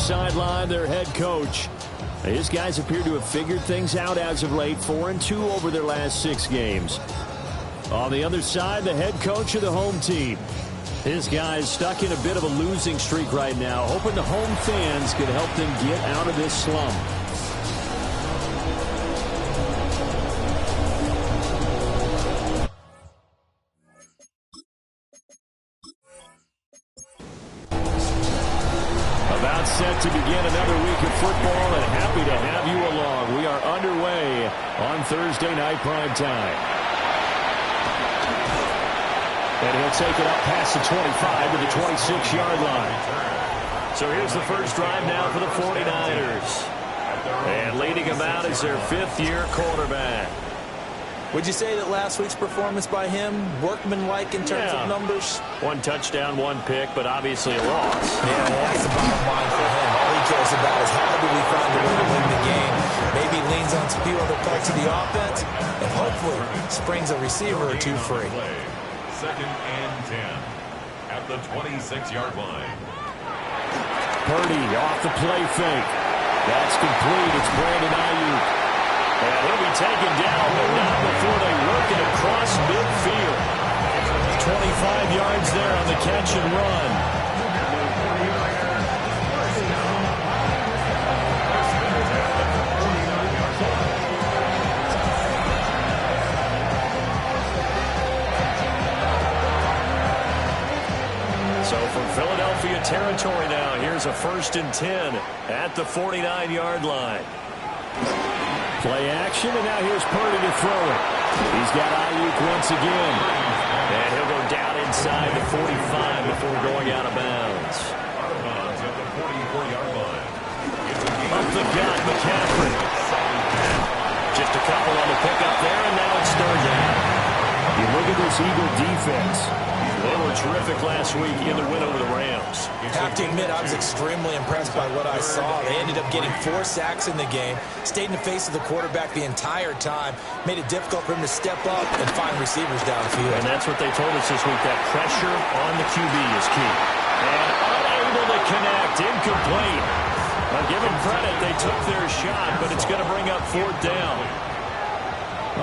sideline, their head coach. His guys appear to have figured things out as of late, 4-2 over their last 6 games. On the other side, the head coach of the home team. His guys stuck in a bit of a losing streak right now, hoping the home fans could help them get out of this slump. About set to begin another week of football, and happy to have you along. We are underway on Thursday night primetime. And he'll take it up past the 25 to the 26-yard line. So here's the first drive now for the 49ers. And leading him out is their 5th-year quarterback. Would you say that last week's performance by him, workmanlike in terms of numbers? 1 touchdown, 1 pick, but obviously a loss. Yeah, that's the bottom line for him. All he cares about is how do we find a way to win the game. Maybe leans on a few other parts of the offense, and hopefully springs a receiver or 2 free. 2nd and 10 at the 26-yard line. Purdy off the play fake. That's complete. It's Brandon Ayuk. And he'll be taken down, but not before they work it across midfield. 25 yards there on the catch and run. So from Philadelphia territory now, here's a 1st and 10 at the 49-yard line. Play action, and now here's Purdy to throw it. He's got Ayuk once again. And he'll go down inside the 45 before going out of bounds. At the 44-yard line. Up the gut, McCaffrey. Just a couple on the pickup there, and now it's 3rd down. You look at this Eagle defense. They were terrific last week in the win over the Rams. Have to admit, I was extremely impressed by what I saw. They ended up getting 4 sacks in the game, stayed in the face of the quarterback the entire time, made it difficult for him to step up and find receivers downfield. And that's what they told us this week, that pressure on the QB is key. And unable to connect, incomplete. Now, give them credit, they took their shot, but it's going to bring up 4th down.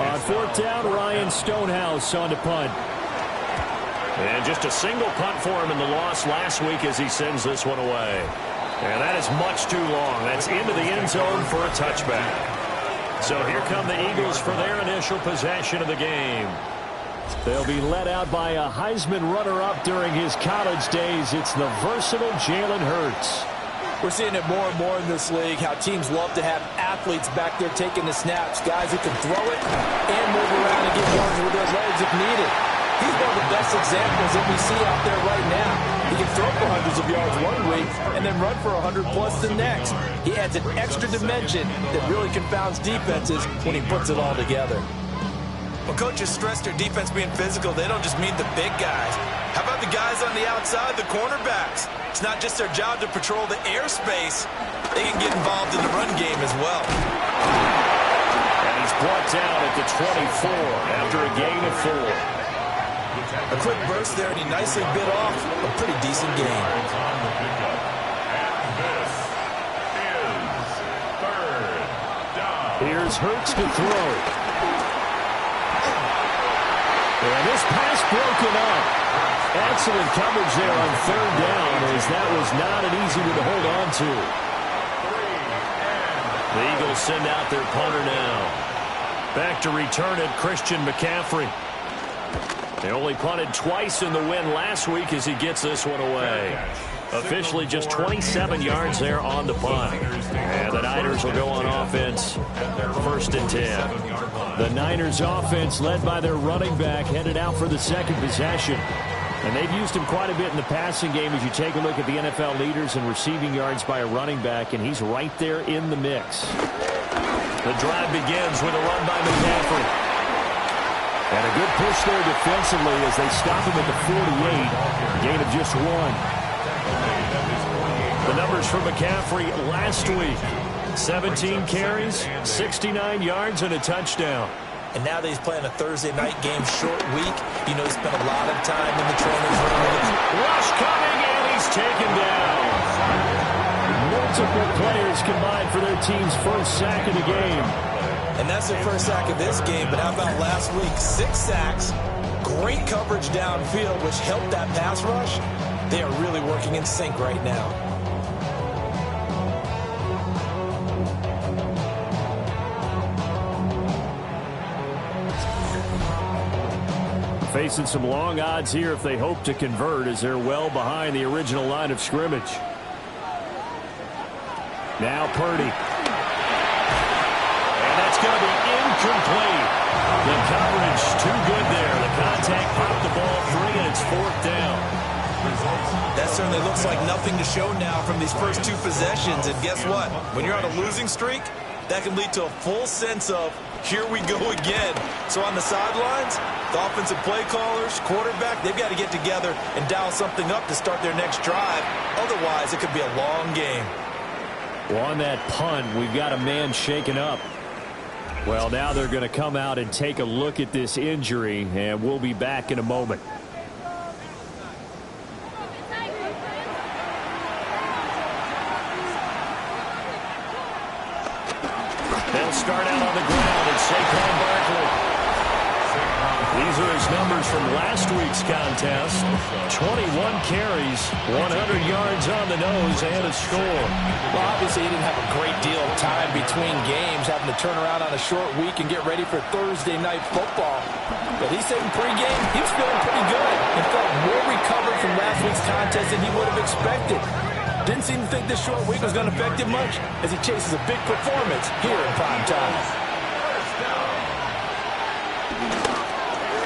On 4th down, Ryan Stonehouse on to punt. And just a single punt for him in the loss last week as he sends this one away. And that is much too long. That's into the end zone for a touchback. So here come the Eagles for their initial possession of the game. They'll be led out by a Heisman runner-up during his college days. It's the versatile Jalen Hurts. We're seeing it more and more in this league, how teams love to have athletes back there taking the snaps, guys who can throw it and move around and get yards with their legs if needed. He's one of the best examples that we see out there right now. He can throw for hundreds of yards one week and then run for 100+ the next. He adds an extra dimension that really confounds defenses when he puts it all together. When coaches stress their defense being physical, they don't just mean the big guys. How about the guys on the outside, the cornerbacks? It's not just their job to patrol the airspace. They can get involved in the run game as well. And he's brought down at the 24 after a gain of 4. A quick burst there, and he nicely bit off a pretty decent game. Here's Hurts to throw. And this pass broken up. Excellent coverage there on 3rd down, as that was not an easy one to hold on to. The Eagles send out their punter now. Back to return it, Christian McCaffrey. They only punted twice in the win last week as he gets this one away. Officially just 27 yards there on the punt. And the Niners will go on offense, 1st and 10. The Niners offense led by their running back headed out for the 2nd possession. And they've used him quite a bit in the passing game as you take a look at the NFL leaders in receiving yards by a running back, and he's right there in the mix. The drive begins with a run by McCaffrey. And a good push there defensively as they stop him at the 48. Gain of just 1. The numbers for McCaffrey last week. 17 carries, 69 yards, and a touchdown. And now that he's playing a Thursday night game, short week, you know he spent a lot of time in the trainer's room. Rush coming, and he's taken down. No multiple players combined for their team's first sack of the game. And that's their first sack of this game, but how about last week? 6 sacks, great coverage downfield, which helped that pass rush. They are really working in sync right now. Facing some long odds here if they hope to convert, as they're well behind the original line of scrimmage. Now Purdy. And that's going to be incomplete. The coverage too good there. The contact popped the ball free, and it's 4th down. That certainly looks like nothing to show now from these first 2 possessions. And guess what? When you're on a losing streak, that can lead to a full sense of, here we go again. So on the sidelines, the offensive play callers, quarterback, they've got to get together and dial something up to start their next drive. Otherwise, it could be a long game. Well, on that punt, we've got a man shaken up. Well, now they're going to come out and take a look at this injury, and we'll be back in a moment. They'll start out on the ground, and Saquon Barkley. These are his numbers from last week's contest. 21 carries, 100 yards on the nose, and a score. Well, obviously, he didn't have a great deal of time between games, having to turn around on a short week and get ready for Thursday night football. But he said in pregame, he was feeling pretty good and felt more recovered from last week's contest than he would have expected. Didn't seem to think this short week was going to affect him much as he chases a big performance here in prime time.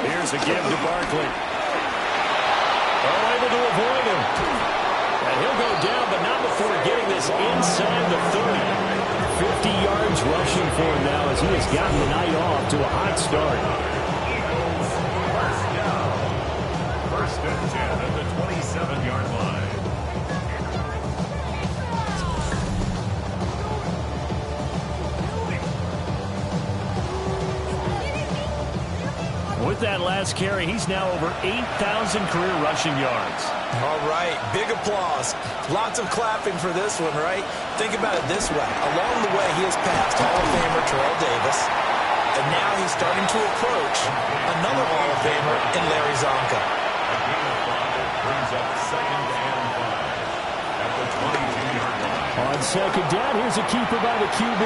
Here's a give to Barkley. Able to avoid him. And he'll go down, but not before getting this inside the 30. 50 yards rushing for him now as he has gotten the night off to a hot start. First and 10 at the 27-yard line. With that last carry, he's now over 8,000 career rushing yards. All right, big applause. Lots of clapping for this one, right? Think about it this way. Along the way, he has passed Hall of Famer Terrell Davis, and now he's starting to approach another Hall of Famer in Larry Zonka. A gain of 5 brings up 2nd and 5 at the 22-yard line. On second down, here's a keeper by the QB.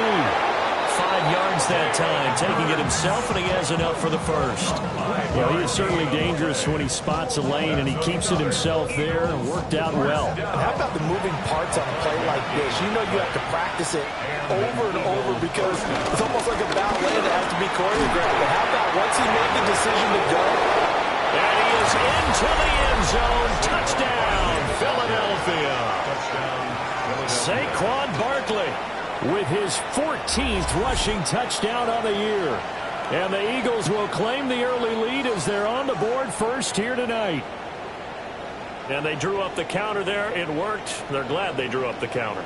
5 yards that time, taking it himself, and he has enough for the first. Well, he is certainly dangerous when he spots a lane, and he keeps it himself there, and worked out well. And how about the moving parts on a play like this? You know you have to practice it over and over because it's almost like a ballet that has to be choreographed. But how about once he made the decision to go? And he is into the end zone. Touchdown, Philadelphia. Saquon Barkley with his 14th rushing touchdown on the year. And the Eagles will claim the early lead as they're on the board first here tonight. And they drew up the counter there. It worked. They're glad they drew up the counter.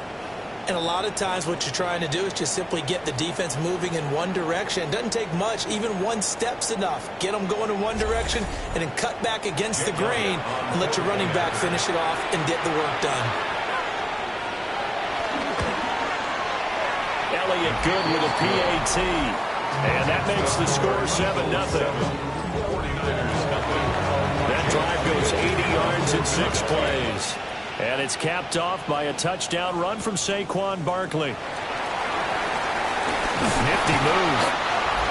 And a lot of times what you're trying to do is just simply get the defense moving in one direction. It doesn't take much. Even one step's enough. Get them going in one direction and then cut back against the grain and let your running back finish it off and get the work done. Elliott good with a PAT. And that makes the score 7-0. That drive goes 80 yards in 6 plays. And it's capped off by a touchdown run from Saquon Barkley. Nifty move.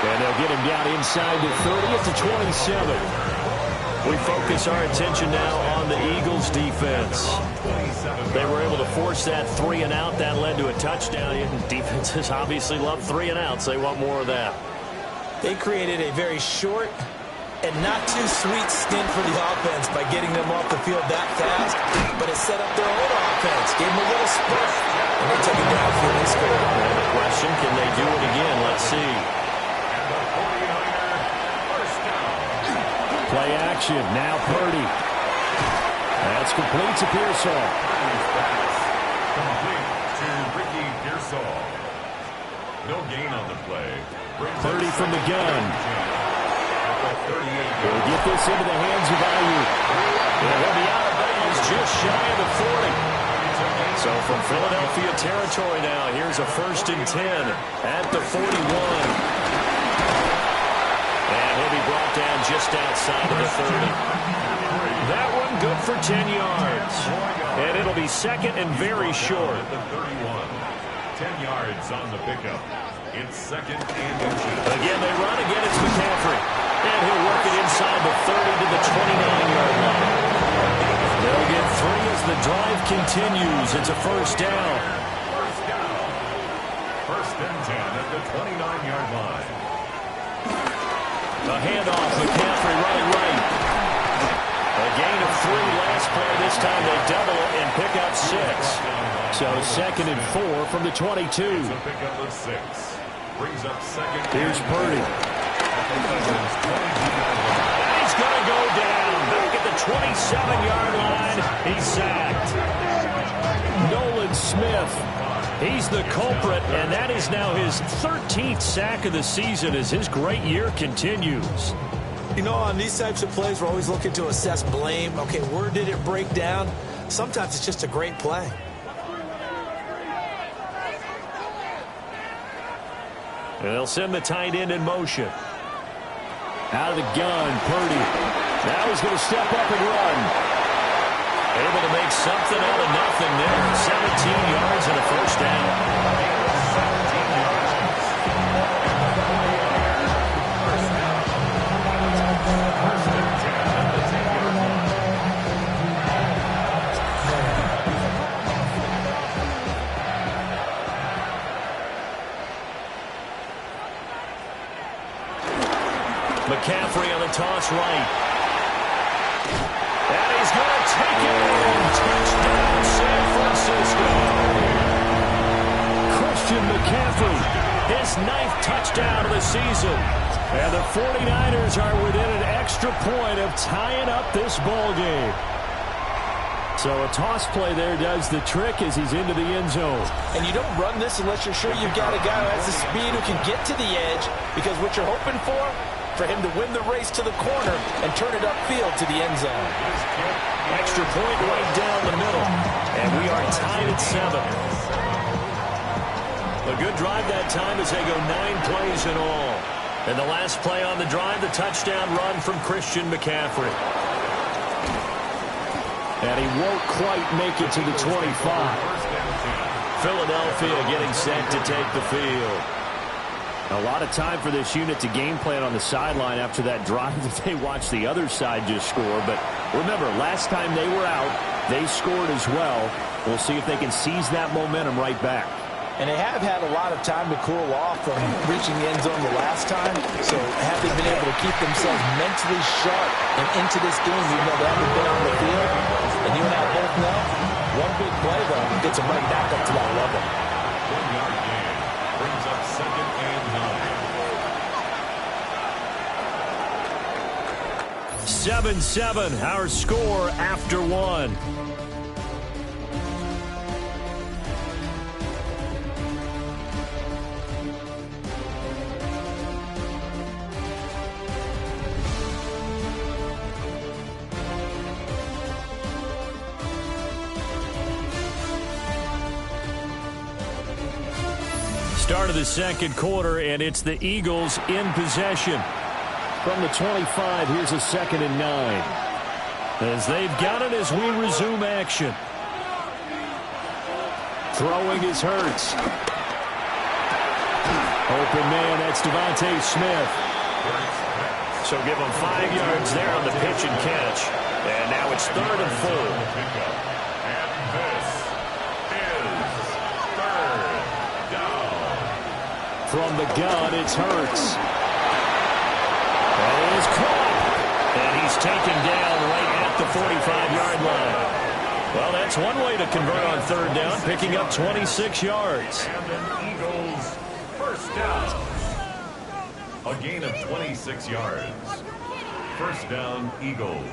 And they'll get him down inside the 30 at the 27. We focus our attention now on the Eagles defense. They were able to force that 3-and-out. That led to a touchdown. Defenses obviously love 3-and-outs. They want more of that. They created a very short and not too sweet stint for the offense by getting them off the field that fast, but it set up their own offense, gave them a little spurt, and they took it downfield and scored. And the question, can they do it again? Let's see. Play action, now Purdy. That's complete to Pearsall. Complete to Ricky Pearsall. No gain on the play. Purdy from the gun. We'll get this into the hands of Ayuk. And he'll be out of bounds just shy of the 40. So from Philadelphia territory now, here's a 1st and 10 at the 41. And he'll be brought down just outside of the 30. That one good for 10 yards. And it'll be 2nd and very short. At the 31. 10 yards on the pickup. It's 2nd and inches. Again, they run. Again, it's McCaffrey. And he'll work it inside the 30 to the 29-yard line. They'll get 3 as the drive continues. It's a 1st down. 1st and 10 at the 29-yard line. A handoff. McCaffrey running right. A gain of 3 last play. This time they double it and pick up 6. So 2nd and 4 from the 22. It's a pickup of 6. Brings up 2nd. Here's Purdy. And he's going to go down. Back at the 27-yard line. He's sacked. Nolan Smith. He's the culprit, and that is now his 13th sack of the season as his great year continues. You know, on these types of plays, we're always looking to assess blame. Okay, where did it break down? Sometimes it's just a great play. And they'll send the tight end in motion. Out of the gun, Purdy. Now he's going to step up and run. Able to make something out of nothing there. 17 yards and a 1st down. McCaffrey on the toss right. And he's going to take it in. Touchdown, San Francisco. Christian McCaffrey, his 9th touchdown of the season. And the 49ers are within an extra point of tying up this ball game. So a toss play there does the trick as he's into the end zone. And you don't run this unless you're sure you've got a guy who has the speed who can get to the edge, because what you're hoping for him to win the race to the corner and turn it upfield to the end zone. Extra point right down the middle. And we are tied at 7. A good drive that time as they go 9 plays in all. And the last play on the drive, the touchdown run from Christian McCaffrey. And he won't quite make it to the 25. Philadelphia getting set to take the field. A lot of time for this unit to game plan on the sideline after that drive that they watched the other side just score. But remember, last time they were out, they scored as well. We'll see if they can seize that momentum right back. And they have had a lot of time to cool off from reaching the end zone the last time. So have they been able to keep themselves mentally sharp and into this game, even though they haven't been on the field? And you and I both know, one big play, though, gets them right back up to that level. 1-yard gain brings up 2nd and 9. 7-7, our score after 1. Start of the 2nd quarter, and it's the Eagles in possession. From the 25, here's a 2nd and 9. As they've got it as we resume action. Throwing is Hurts. Open man, that's Devontae Smith. So give him 5 yards there on the pitch and catch. And now it's 3rd and 4. And this is 3rd down. From the gun, it's Hurts. And it is caught. And he's taken down right at the 45-yard line. Well, that's one way to convert on 3rd down, picking up 26 yards. And an Eagles 1st down. A gain of 26 yards. 1st down, Eagles.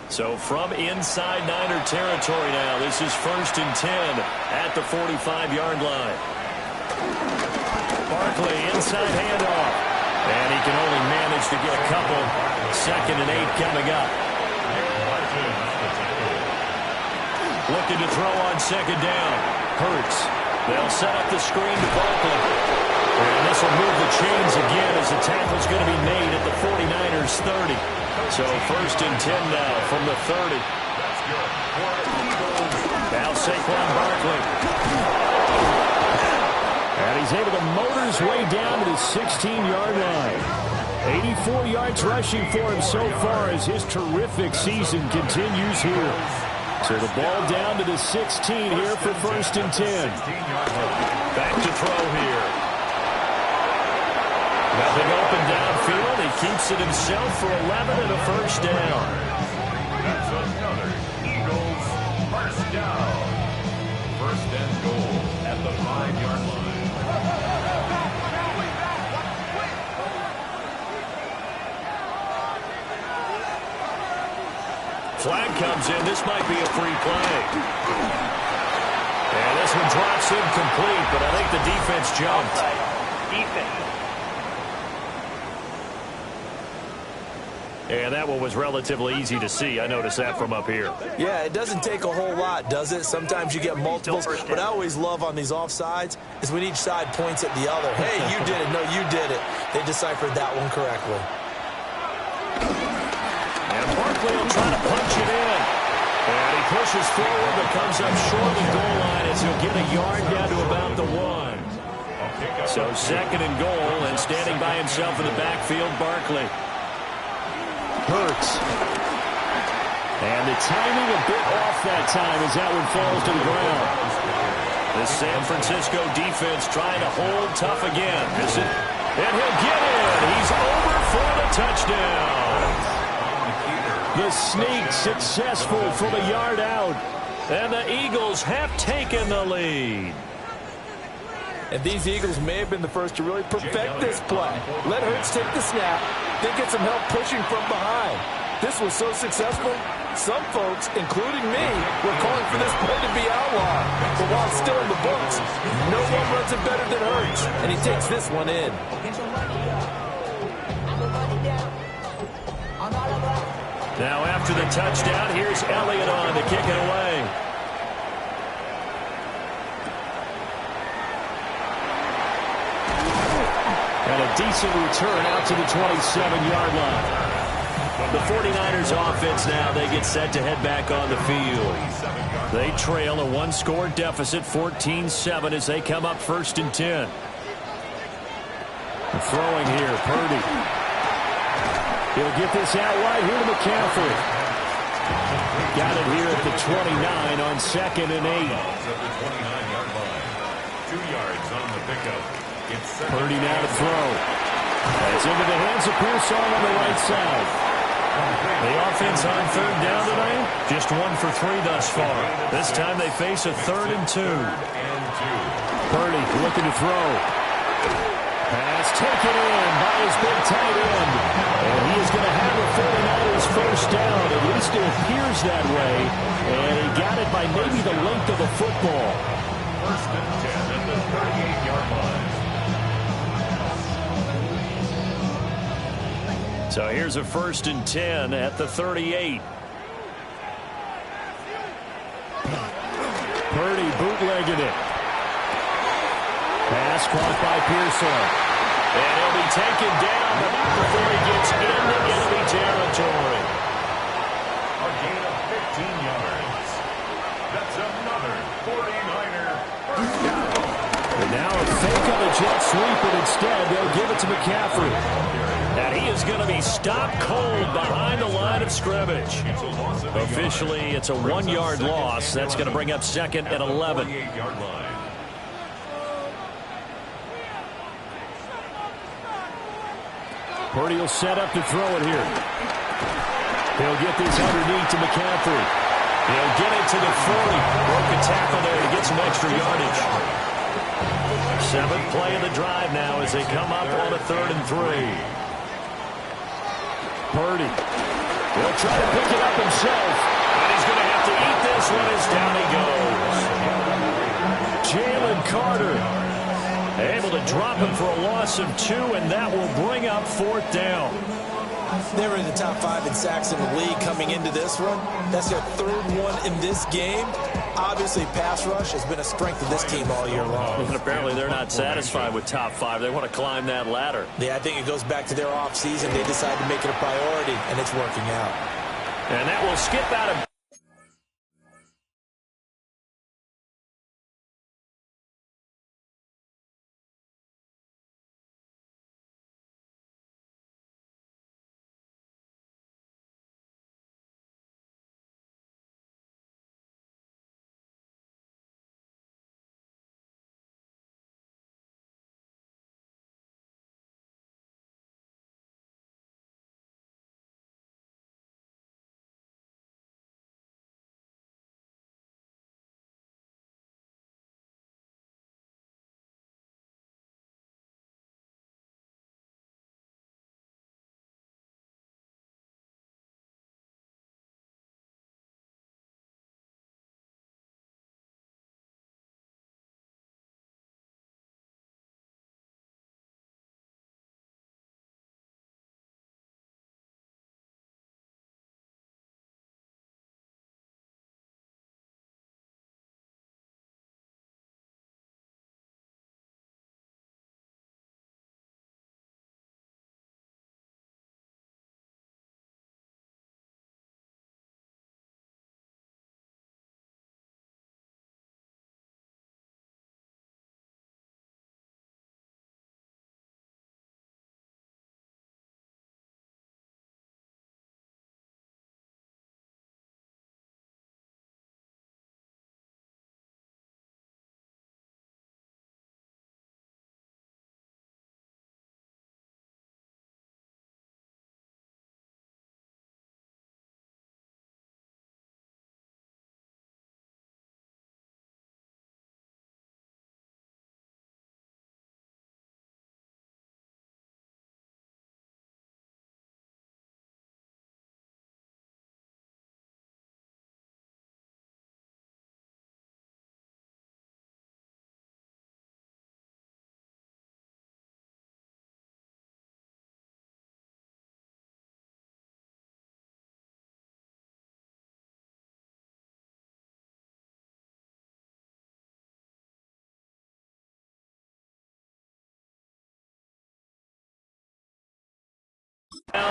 So from inside Niner territory now, this is 1st and 10 at the 45-yard line. Barkley, inside handoff. And he can only manage to get a couple. 2nd and 8 coming up. Looking to throw on 2nd down. Hurts. They'll set up the screen to Barkley. And this will move the chains again as the tackle's going to be made at the 49ers 30. So 1st and 10 now from the 30. Now Saquon Barkley. And he's able to motor his way down to the 16-yard line. 84 yards rushing for him so far as his terrific season continues here. So the ball down to the 16 here for 1st and 10. Back to throw here. Nothing open downfield. He keeps it himself for 11 and a 1st down. That's another Eagles 1st down. 1st and goal at the 5-yard line. Flag comes in. This might be a free play. And this one drops incomplete, but I think the defense jumped. And that one was relatively easy to see. I noticed that from up here. Yeah, it doesn't take a whole lot, does it? Sometimes you get multiples. What I always love on these offsides is when each side points at the other. Hey, you did it. No, you did it. They deciphered that one correctly. And Barkley will try to punch it in. And he pushes forward, but comes up short of the goal line as he'll get a yard down to about the 1. So 2nd and goal, and standing by himself in the backfield, Barkley. Hurts. And the timing a bit off that time as that one falls to the ground. The San Francisco defense trying to hold tough again. And he'll get in. He's over for the touchdown. The sneak successful from a yard out. And the Eagles have taken the lead. And these Eagles may have been the first to really perfect this play. Let Hurts take the snap, then get some help pushing from behind. This was so successful, some folks, including me, were calling for this play to be outlawed. But while it's still in the books, no one runs it better than Hurts, and he takes this one in. Now after the touchdown, here's Elliott on to kick it away. And a decent return out to the 27-yard line. The 49ers offense now, they get set to head back on the field. They trail a one-score deficit, 14-7, as they come up 1st and 10. Throwing here, Purdy. He'll get this out wide here to McCaffrey. Got it here at the 29 on 2nd and 8. 2 yards on the pickup. Purdy now to throw. It's into the hands of Pearson on the right side. The offense on 3rd down tonight, just 1 for 3 thus far. This time they face a 3rd and 2. Purdy looking to throw. Pass taken in by his big tight end. And he is going to have the 49ers 1st down. At least it appears that way. And he got it by maybe the length of the football. 1st and 10 at the 38-yard line. So here's a 1st and 10 at the 38. Purdy bootlegging it. Pass caught by Pearson. And he'll be taken down, but not before he gets into enemy territory. A gain of 15 yards. That's another 49er 1st down. And now a fake on the jet sweep, and instead they'll give it to McCaffrey. And he is going to be stopped cold behind the line of scrimmage. Officially, it's a 1-yard loss. That's going to bring up 2nd and 11. 38-yard line. Purdy will set up to throw it here. He'll get this underneath to McCaffrey. He'll get it to the 40. Broke a tackle there to get some extra yardage. 7th play of the drive now as they come up on a 3rd and 3. Purdy. He'll try to pick it up himself. And he's going to have to eat this one as down he goes. Jalen Carter. Able to drop him for a loss of 2, and that will bring up 4th down. They were in the top 5 in sacks in the league coming into this one. That's their 3rd one in this game. Obviously, pass rush has been a strength of this team all year long. And apparently they're not satisfied with top 5. They want to climb that ladder. Yeah, I think it goes back to their offseason. They decided to make it a priority, and it's working out. And that will skip out of...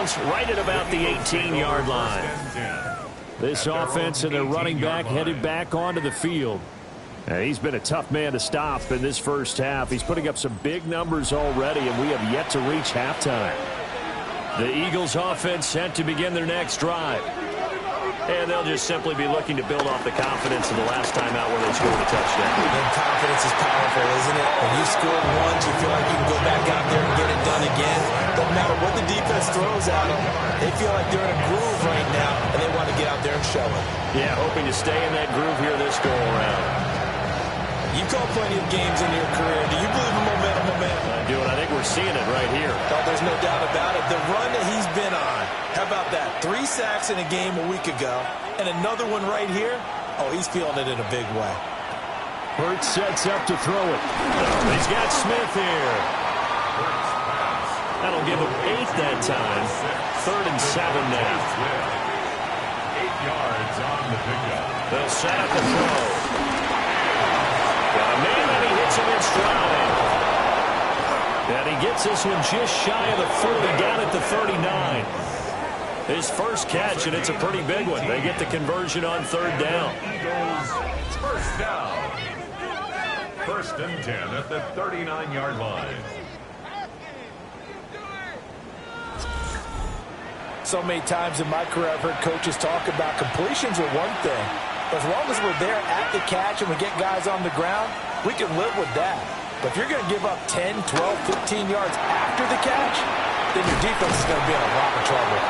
Right at about the 18-yard line. This offense and their running back headed back onto the field. He's been a tough man to stop in this first half. He's putting up some big numbers already, and we have yet to reach halftime. The Eagles offense set to begin their next drive. And they'll just simply be looking to build off the confidence of the last time out where they scored a touchdown. And confidence is powerful, isn't it? When you score once, you feel like you can go back out there and get it done again. Doesn't matter what the defense throws at them. They feel like they're in a groove right now, and they want to get out there and show it. Yeah, hoping to stay in that groove here this go-around. You've called plenty of games in your career. Do you believe in momentum? I do, and I think we're seeing it right here. Oh, there's no doubt about it. The run that he's been on. How about that? 3 sacks in a game a week ago, and another one right here. Oh, he's feeling it in a big way. Hurts sets up to throw it. He's got Smith here. That'll give him 8 that time. 3rd and 7 now. 8 yards on the pickup. They'll set up the throw. Got a man, and he hits him in stride. And he gets this one just shy of the 40, down at the 39. His first catch, and it's a pretty big one. They get the conversion on 3rd down. Eagles, first down. 1st and 10 at the 39-yard line. So many times in my career, I've heard coaches talk about completions are one thing. But as long as we're there at the catch and we get guys on the ground, we can live with that. But if you're going to give up 10, 12, 15 yards after the catch, then your defense is going to be in a lot of trouble.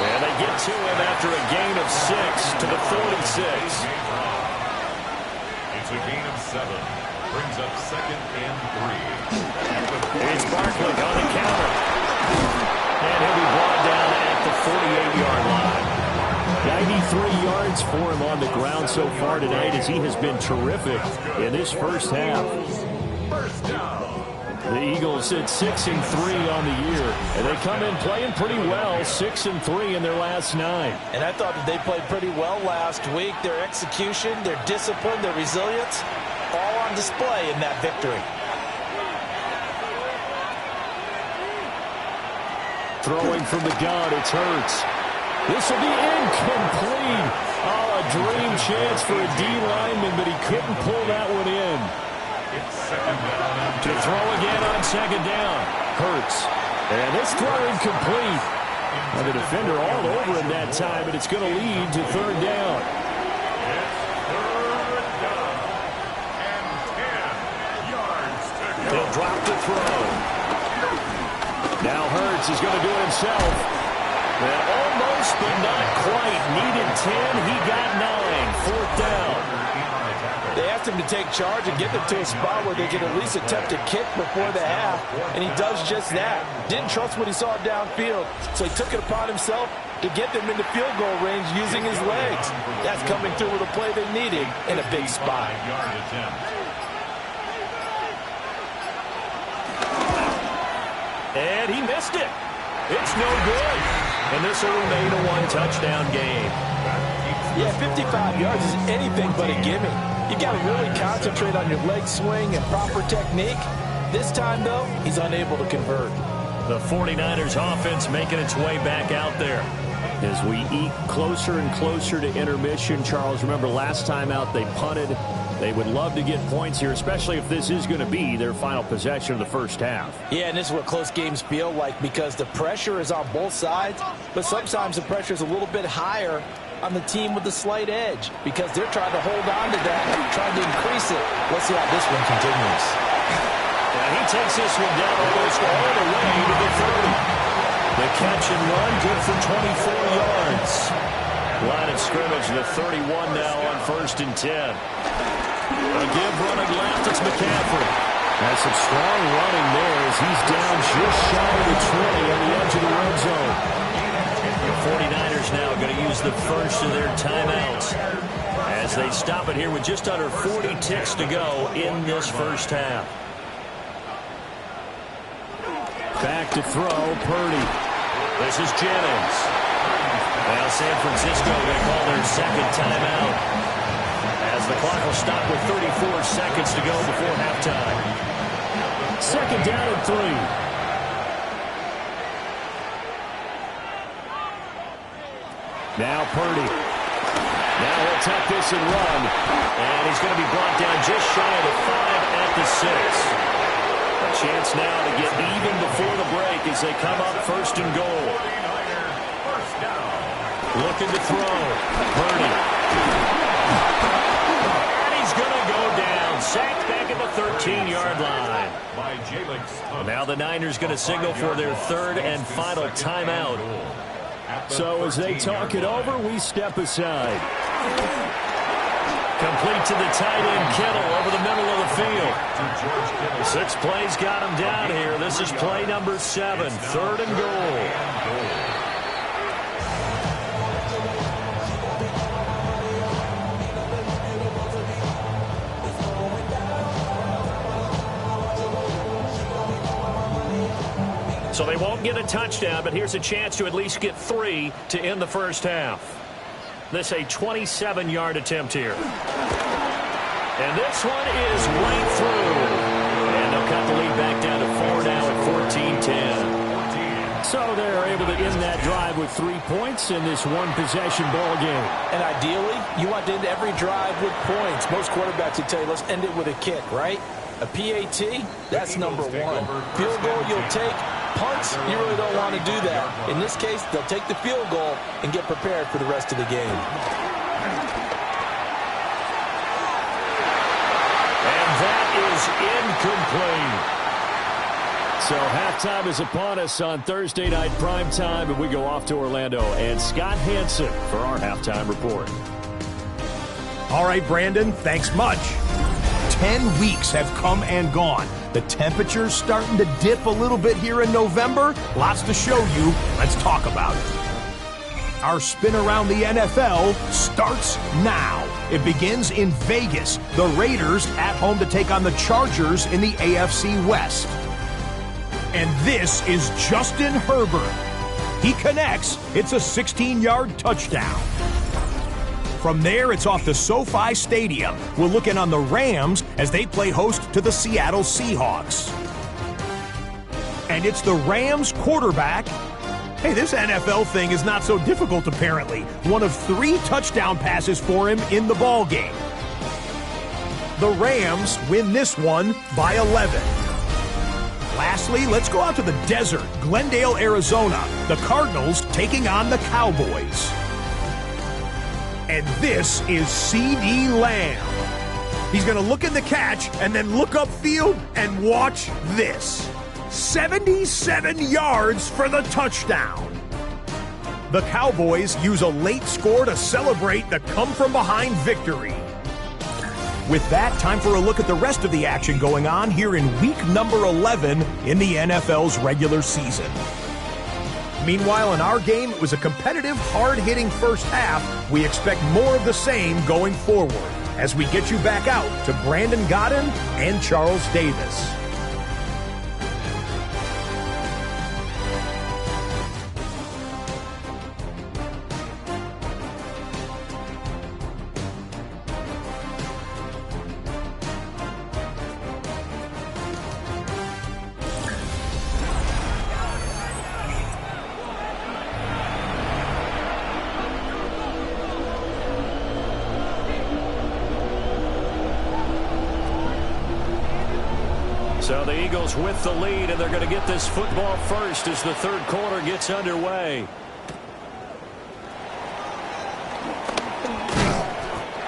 And they get to him after a gain of 6 to the 46. It's a gain of 7. Brings up 2nd and 3. It's Barkley on the counter. And he'll be brought down at the 48-yard line. 93 yards for him on the ground so far tonight, as he has been terrific in this first half. First down. The Eagles at 6-3 on the year, and they come in playing pretty well, 6-3 in their last 9. And I thought that they played pretty well last week. Their execution, their discipline, their resilience, all on display in that victory. Throwing from the gun, it's Hurts. This will be incomplete. Oh, a dream chance for a D lineman, but he couldn't pull that one in. To throw again on second down. Hurts. And this throw incomplete. Now the defender all over him that time, but it's going to lead to third down. They'll drop the throw. Now Hurts is going to do it himself. Well, almost, but not quite. Needed 10. He got 9. Fourth down. They asked him to take charge and get them to a spot where they could at least attempt a kick before the half, and he does just that. Didn't trust what he saw downfield, so he took it upon himself to get them into field goal range using his legs. That's coming through with a play they needed in a big spot. And he missed it. It's no good. And this will remain a one-touchdown game. Yeah, 55 yards is anything but a gimme. You got to really concentrate on your leg swing and proper technique. This time, though, he's unable to convert. The 49ers offense making its way back out there. As we eke closer and closer to intermission, Charles, remember last time out they punted. They would love to get points here, especially if this is going to be their final possession of the first half. Yeah, and this is what close games feel like because the pressure is on both sides, but sometimes the pressure is a little bit higher on the team with the slight edge because they're trying to hold on to that, trying to increase it. Let's see how this one continues. And he takes this one down almost all the way to the 30. The catch and run, good for 24 yards. Line of scrimmage, the 31 now on 1st and 10. A give running left, it's McCaffrey. Has some strong running there as he's down just shy of the 20 on the edge of the red zone. The 49ers now going to use the first of their timeouts as they stop it here with just under 40 ticks to go in this first half. Back to throw, Purdy. This is Jennings. Now San Francisco going to call their second timeout as the clock will stop with 34 seconds to go before halftime. Second down and 3. Now Purdy. Now he'll tuck this and run. And he's going to be brought down just shy of the 5 at the 6. A chance now to get even before the break as they come up 1st and goal. Looking to throw. Purdy. And he's going to go down. Sacked back at the 13-yard line. Now the Niners going to signal for their third and final timeout. So as they talk it over, we step aside. Complete to the tight end, Kittle, over the middle of the field. 6 plays got him down here. This is play number 7, 3rd and goal. So they won't get a touchdown, but here's a chance to at least get 3 to end the first half. This a 27-yard attempt here. And this one is right through. And they'll cut the lead back down to 4 now at 14-10. So they're able to end that drive with 3 points in this one-possession ball game. And ideally, you want to end every drive with points. Most quarterbacks would tell you, let's end it with a kick, right? A PAT, that's number 1. Field goal, you'll take. Punts, you really don't want to do that. In this case, they'll take the field goal and get prepared for the rest of the game. And that is incomplete. So halftime is upon us on Thursday night primetime, and we go off to Orlando. And Scott Hanson for our halftime report. All right, Brandon, thanks much. 10 weeks have come and gone. The temperature's starting to dip a little bit here in November. Lots to show you. Let's talk about it. Our spin around the NFL starts now. It begins in Vegas. The Raiders at home to take on the Chargers in the AFC West. And this is Justin Herbert. He connects. It's a 16-yard touchdown. From there, it's off to SoFi Stadium. We're looking on the Rams as they play host to the Seattle Seahawks. And it's the Rams quarterback. Hey, this NFL thing is not so difficult, apparently. One of 3 touchdown passes for him in the ballgame. The Rams win this one by 11. Lastly, let's go out to the desert, Glendale, Arizona. The Cardinals taking on the Cowboys. And this is C.D. Lamb. He's going to look in the catch and then look upfield and watch this. 77 yards for the touchdown. The Cowboys use a late score to celebrate the come-from-behind victory. With that, time for a look at the rest of the action going on here in week number 11 in the NFL's regular season. Meanwhile, in our game, it was a competitive, hard-hitting first half. We expect more of the same going forward as we get you back out to Brandon Gaudin and Charles Davis. So the Eagles with the lead, and they're going to get this football first as the third quarter gets underway.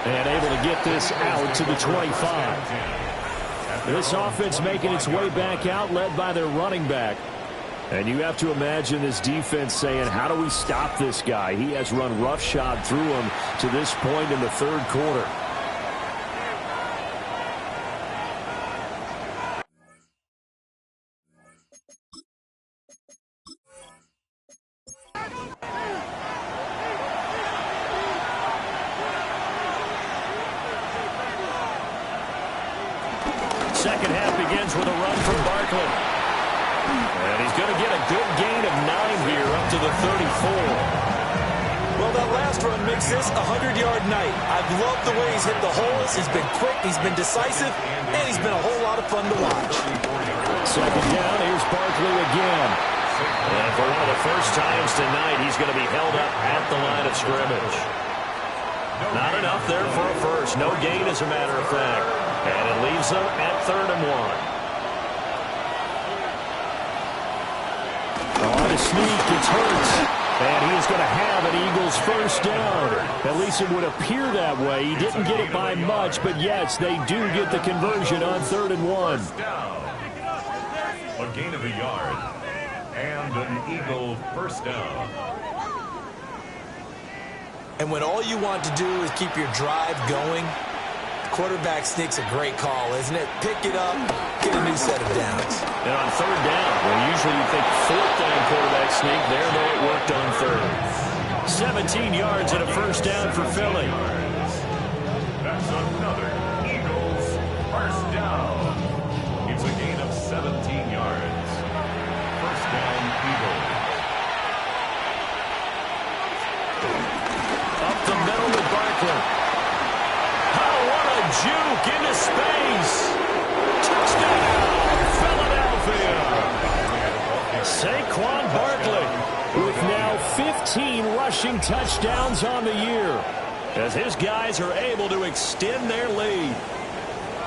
And able to get this out to the 25. This offense making its way back out, led by their running back. And you have to imagine this defense saying, how do we stop this guy? He has run roughshod through him to this point in the third quarter. Second half begins with a run from Barkley. And he's going to get a good gain of 9 here up to the 34. Well, that last run makes this a 100-yard night. I've loved the way he's hit the holes. He's been quick, he's been decisive, and he's been a whole lot of fun to watch. Second down, here's Barkley again. And for one of the first times tonight, he's going to be held up at the line of scrimmage. Not enough there for a first. No gain, as a matter of fact. And it leaves them at 3rd and 1. On a sneak, it's Hurts. And he is going to have an Eagles first down. At least it would appear that way. He didn't get it by much, but yes, they do get the conversion on 3rd and 1. A gain of a yard. And an Eagle first down. And when all you want to do is keep your drive going, quarterback sneak's a great call, isn't it? Pick it up, get a new set of downs. And on 3rd down, well, usually you think 4th down quarterback sneak. There, though, it worked on 3rd. 17 yards and a first down for Philly. That's another Eagles first down. It's a gain of 17 yards. First down, Eagles. Up the middle with Barkley. Oh, what a juke into space. Touchdown, Philadelphia. Saquon Barkley with now 15 rushing touchdowns on the year as his guys are able to extend their lead.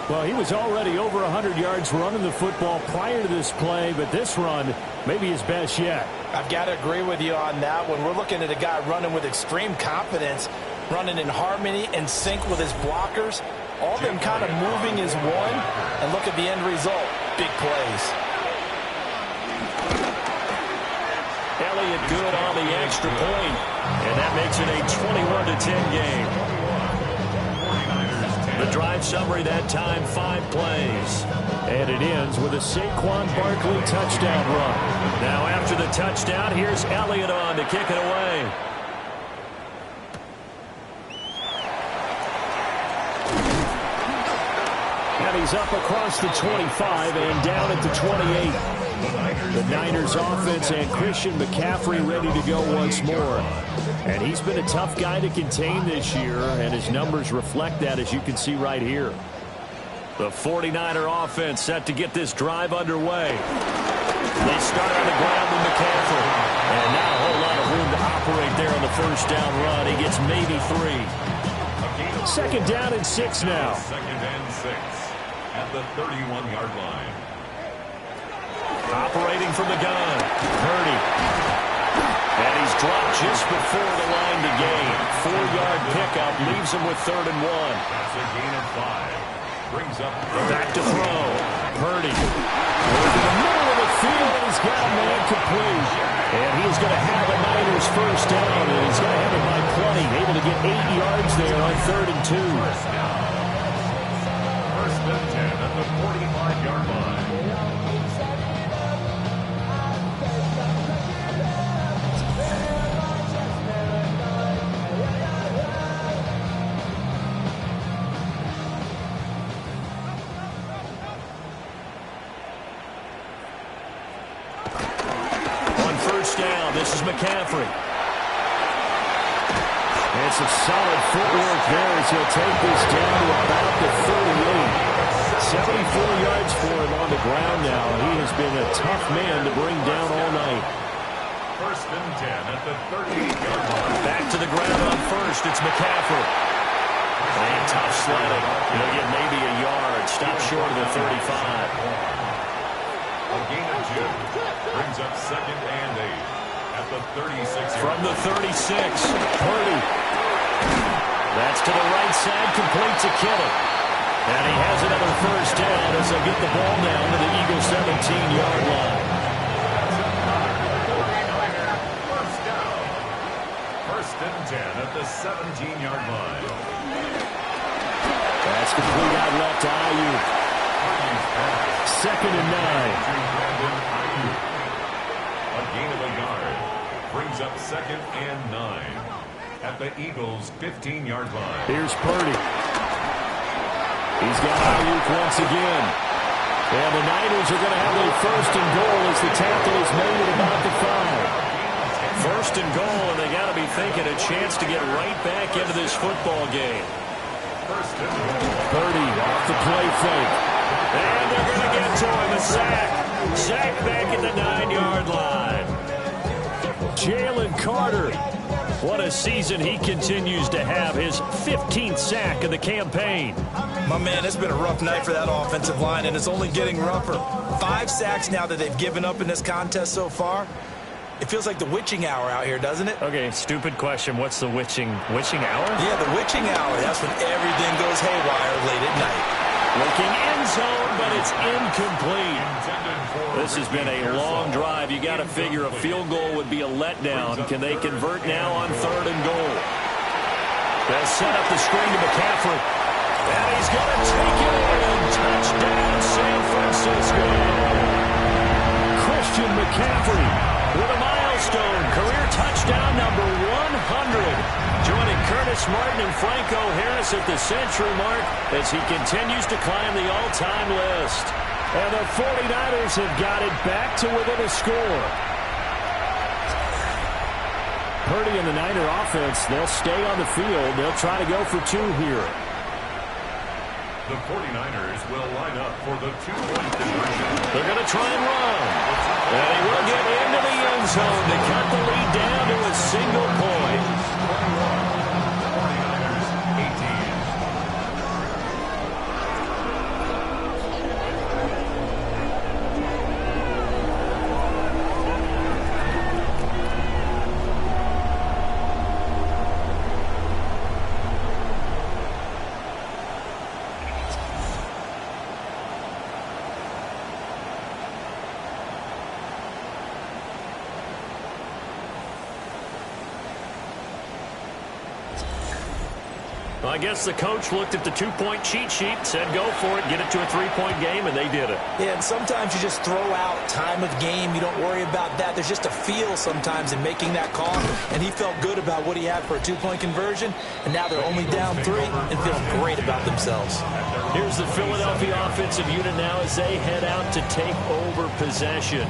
Well, he was already over 100 yards running the football prior to this play, but this run may be his best yet. I've got to agree with you on that one. We're looking at a guy running with extreme confidence, running in harmony and sync with his blockers. All of them kind of moving as one, and look at the end result. Big plays. Elliott good on the extra point, and that makes it a 21-10 game. The drive summary that time, 5 plays. And it ends with a Saquon Barkley touchdown run. Now after the touchdown, here's Elliott on to kick it away. And he's up across the 25 and down at the 28. The Niners offense and Christian McCaffrey ready to go once more. And he's been a tough guy to contain this year, and his numbers reflect that, as you can see right here. The 49er offense set to get this drive underway. They start on the ground with McCaffrey. And not a whole lot of room to operate there on the first down run. He gets maybe 3. Second down and 6 now. Second and 6 at the 31-yard line. Operating from the gun, Purdy. And he's dropped just before the line to gain. 4-yard pickup leaves him with 3rd and 1. That's a gain of 5. Brings up Back to throw. Purdy. Over the middle of the field, and he's got a man complete. And he's going to have a Niners first down, and he's going to have it by plenty. Able to get 8 yards there on 3rd and 2. First and 10 at the 45-yard line. Down. This is McCaffrey. And some solid footwork there as he'll take this down to about the 38. 74 yards for him on the ground now. He has been a tough man to bring down all night. First and 10 at the 38-yard line. Back to the ground on first. It's McCaffrey. And tough sledding. He'll get maybe a yard. Stop short of the 35. A gain of 2. Brings up 2nd and 8 at the 36. From the 36, Purdy. That's to the right side, complete to Kittle. And he has another first down as they get the ball down to the Eagles' 17-yard line. First down. First and 10 at the 17-yard line. That's complete out left to Ayuk. 2nd and 9. A gain of a yard. Brings up 2nd and 9 at the Eagles' 15-yard line. Here's Purdy. He's got Ayuk once again. And the Niners are going to have a 1st and goal as the tackle is made at about the 5. 1st and goal, and they got to be thinking a chance to get right back into this football game. First and goal. Purdy off the play fake. And they're going to get to him, a sack. Sack back at the 9-yard line. Jalen Carter. What a season he continues to have. His 15th sack of the campaign. My man, it's been a rough night for that offensive line, and it's only getting rougher. 5 sacks now that they've given up in this contest so far. It feels like the witching hour out here, doesn't it? Okay, stupid question. What's the witching hour? Yeah, the witching hour. That's when everything goes haywire late at night. Looking end zone, but it's incomplete. This has been a long drive. You got to figure a field goal would be a letdown. Can they convert now on 3rd and goal? They'll set up the screen to McCaffrey. And he's going to take it in. Touchdown, San Francisco. Christian McCaffrey with a milestone. Career touchdown number 100. Joining Curtis Martin and Franco Harris at the century mark as he continues to climb the all-time list. And the 49ers have got it back to within a score. Purdy and the Niner offense, they'll stay on the field. They'll try to go for 2 here. The 49ers will line up for the 2-point conversion. They're going to try and run. And he will get into the end zone to cut the lead down to a single point. 49ers 18. I guess the coach looked at the two-point cheat sheet, said go for it, get it to a three-point game, and they did it. Yeah, and sometimes you just throw out time of game. You don't worry about that. There's just a feel sometimes in making that call, and he felt good about what he had for a two-point conversion, and now they're only down 3 and feeling great about themselves. Here's the Philadelphia offensive unit now as they head out to take over possession.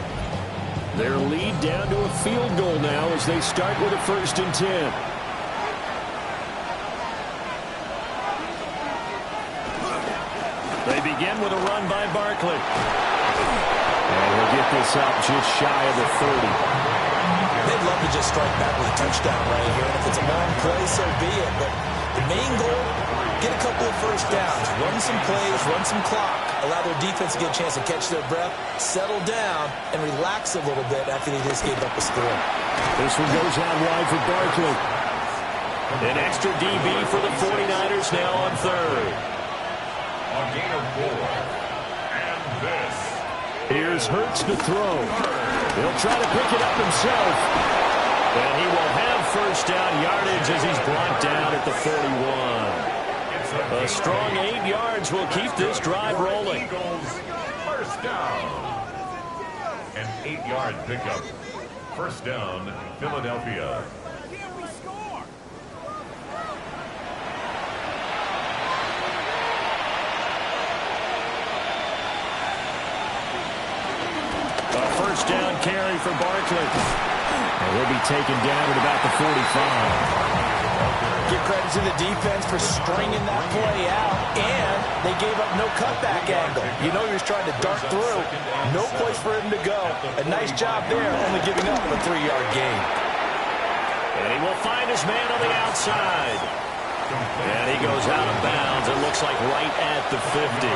Their lead down to a field goal now as they start with a 1st and 10. They begin with a run by Barkley. And he'll get this up just shy of the 30. They'd love to just strike back with a touchdown right here. And if it's a long play, so be it. But the main goal, get a couple of first downs. Run some plays, run some clock. Allow their defense to get a chance to catch their breath, settle down, and relax a little bit after they just gave up a score. This one goes out wide for Barkley. An extra DB for the 49ers now on 3rd. A gain of 4. And this. Here's Hurts to throw. He'll try to pick it up himself. And he will have first down yardage as he's brought down at the 41. A strong 8 yards will keep this drive rolling. Eagles, first down. An 8-yard pickup. First down, Philadelphia. First down carry for Barkley. And he'll be taken down at about the 45. Give credit to the defense for stringing that play out, and they gave up no cutback angle. You know he was trying to dart through. No place for him to go. A nice job there, only giving up a 3-yard gain. And he will find his man on the outside. And he goes out of bounds. It looks like right at the 50.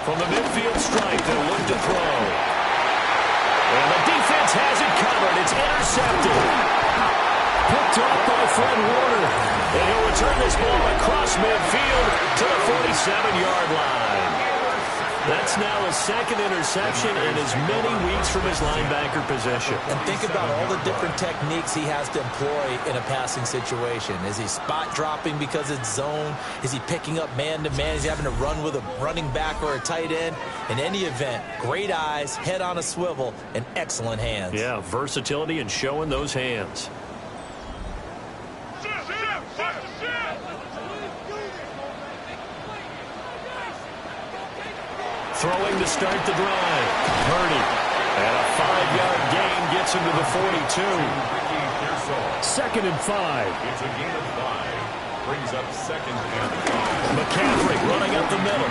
From the midfield stripe, they'll look to throw. And the defense has it covered. It's intercepted. Picked up by Fred Warner. And he'll return this ball across midfield to the 47-yard line. That's now his 2nd interception in as many weeks from his linebacker position. And think about all the different techniques he has to employ in a passing situation. Is he spot dropping because it's zone? Is he picking up man-to-man? Is he having to run with a running back or a tight end? In any event, great eyes, head on a swivel, and excellent hands. Yeah, versatility and showing those hands. Throwing to start the drive. Purdy. And a 5-yard gain gets him to the 42. 2nd and 5. It's a gain of 5. Brings up 2nd and 5. McCaffrey running up the middle.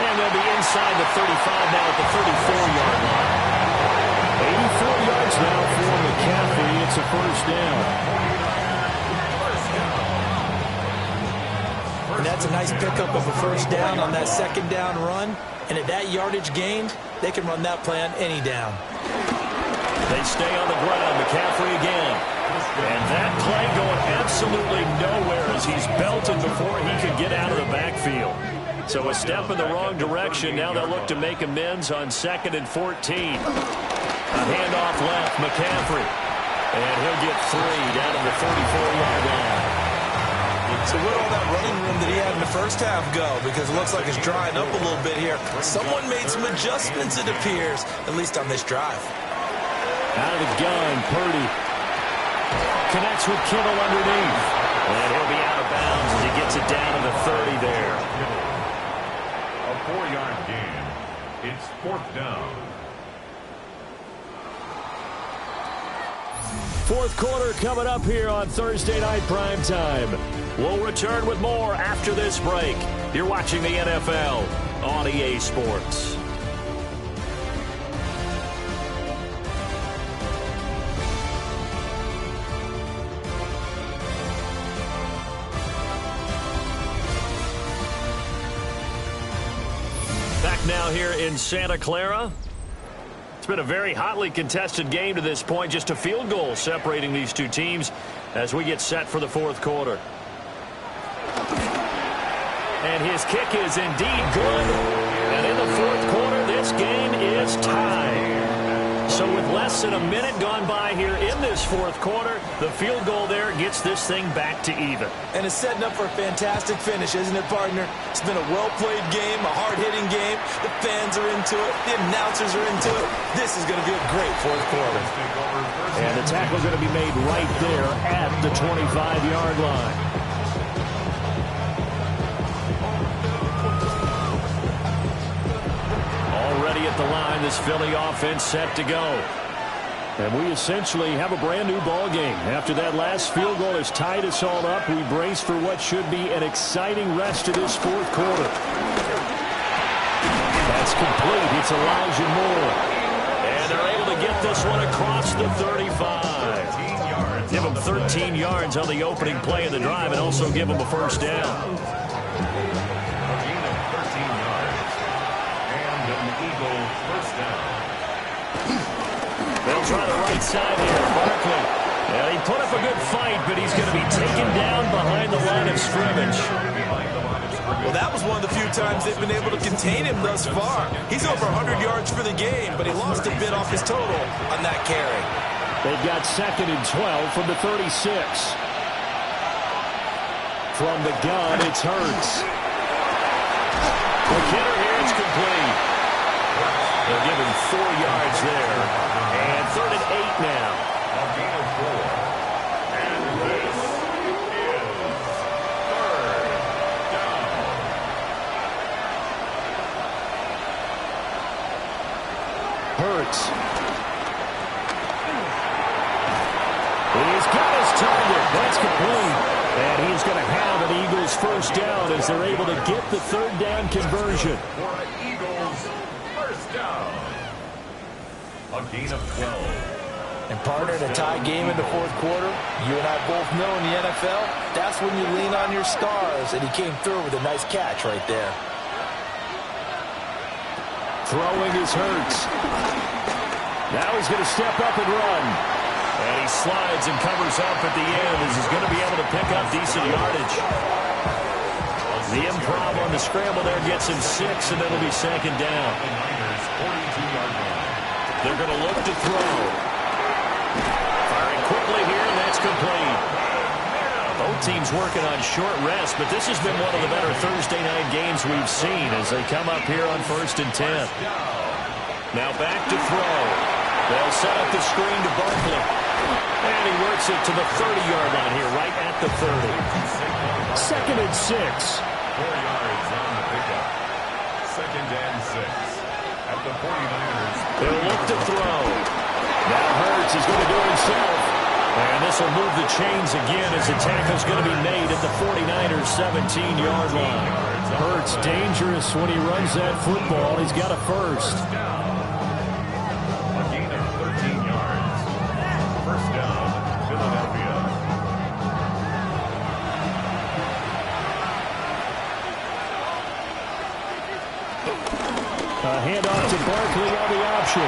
And they'll be inside the 35 now at the 34-yard line. 84 yards now for McCaffrey. It's a first down. And that's a nice pickup of a first down on that 2nd down run. And at that yardage gained, they can run that play on any down. They stay on the ground. McCaffrey again. And that play going absolutely nowhere as he's belted before he could get out of the backfield. So a step in the wrong direction. Now they'll look to make amends on 2nd and 14. A handoff left. McCaffrey. And he'll get 3 down to the 34-yard line. So where'd all that running room that he had in the first half go? Because it looks like it's drying up a little bit here. Someone made some adjustments, it appears, at least on this drive. Out of the gun, Purdy connects with Kittle underneath. And he'll be out of bounds as he gets it down to the 30 there. A 4-yard gain. It's 4th down. 4th quarter coming up here on Thursday Night Primetime. We'll return with more after this break. You're watching the NFL on EA Sports. Back now here in Santa Clara. It's been a very hotly contested game to this point. Just a field goal separating these two teams as we get set for the 4th quarter. And his kick is indeed good. And in the 4th quarter, this game is tied. So with less than a minute gone by here in this fourth quarter, the field goal there gets this thing back to even. And it's setting up for a fantastic finish, isn't it, partner? It's been a well-played game, a hard-hitting game. The fans are into it. The announcers are into it. This is going to be a great fourth quarter. And the tackle going to be made right there at the 25-yard line. Already at the line, this Philly offense set to go. And we essentially have a brand new ball game. After that last field goal has tied us all up, we brace for what should be an exciting rest of this fourth quarter. That's complete. It's Elijah Moore. And they're able to get this one across the 35. Give them 13 yards on the opening play of the drive and also give them a first down. They'll try the right side here. Barkley. Yeah, he put up a good fight, but he's going to be taken down behind the line of scrimmage. Well, that was one of the few times they've been able to contain him thus far. He's over 100 yards for the game, but he lost a bit off his total on that carry. They've got 2nd and 12 from the 36. From the gun, it's Hurts. McKinnon here, it's complete. They'll give him 4 yards there. And 3rd and 8 now. A gain of 4. And this is 3rd down. Hurts. He's got his target. That's complete. And he's going to have an Eagles first down as they're able to get the 3rd down conversion. For an Eagles first down. A gain of 12. And partner, in a tie game in the fourth quarter, you and I both know in the NFL, that's when you lean on your stars, and he came through with a nice catch right there. Throwing is Hurts. Now he's going to step up and run. And he slides and covers up at the end as he's going to be able to pick up decent yardage. The improv on the scramble there gets him 6, and it'll be 2nd down. The Niners 42-yard line. They're going to look to throw. Firing quickly here, and that's complete. Both teams working on short rest, but this has been one of the better Thursday night games we've seen as they come up here on 1st and 10. Now back to throw. They'll set up the screen to Barkley. And he works it to the 30-yard line here, right at the 30. 2nd and 6. 4 yards on the pickup. 2nd and 6. At the 49ers. They'll look to throw. Now Hurts is going to do it himself. And this will move the chains again as the tackle's going to be made at the 49ers 17-yard line. Hurts dangerous when he runs that football. He's got a first. A gain of 13 yards. First down, Philadelphia. A handoff to Barkley on the option.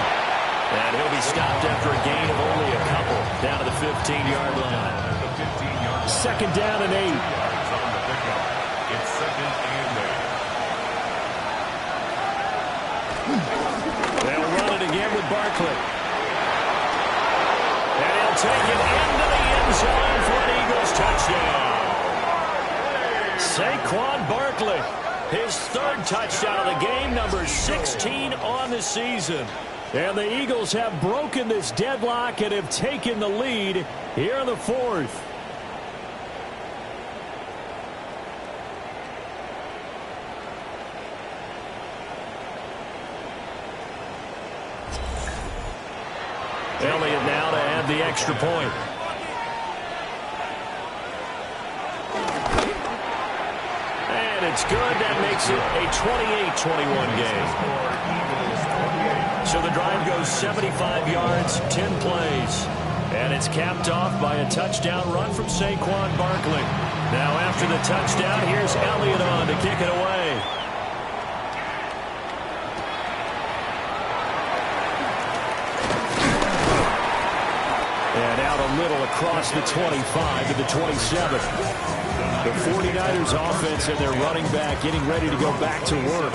And he'll be stopped after a gain of only a couple down to the 15-yard line. 2nd down and 8. Yards on the pickup. It's 2nd and 8. They'll run it again with Barkley. And he'll take it into the end zone for an Eagles touchdown. Saquon Barkley, his 3rd touchdown of the game, number 16 on the season. And the Eagles have broken this deadlock and have taken the lead here in the 4th. Elliott now to add the extra point. And it's good. That makes it a 28-21 game. So the drive goes 75 yards, 10 plays. And it's capped off by a touchdown run from Saquon Barkley. Now after the touchdown, here's Elliott on to kick it away. And out a little across the 25 to the 27. The 49ers offense and their running back getting ready to go back to work.